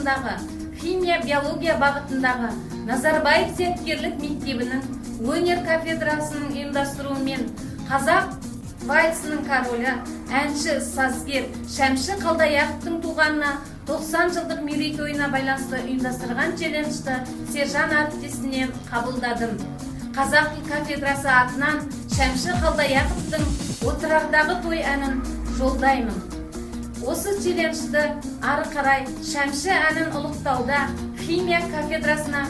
қаласындағы химия биология бағытындағы Назарбаев зияткерлік мектебінің өнер кафедрасының ұйымдастыруымен қазақ вальсінің королі, әнші, сазгер Шәмші Қалдаяқовтың туғанына 90 жылдық мерейтойына байланысты ұйымдастырған челленджді сержан әріптесінен қабылдадым. Қазақ тіл кафедрасы атынан Шәмші Қалдаяқовтың отырардағы той әнін жолдаймын. Осы челленджді ары қарай Шәмші әнін ұлықтауда химия кафедрасына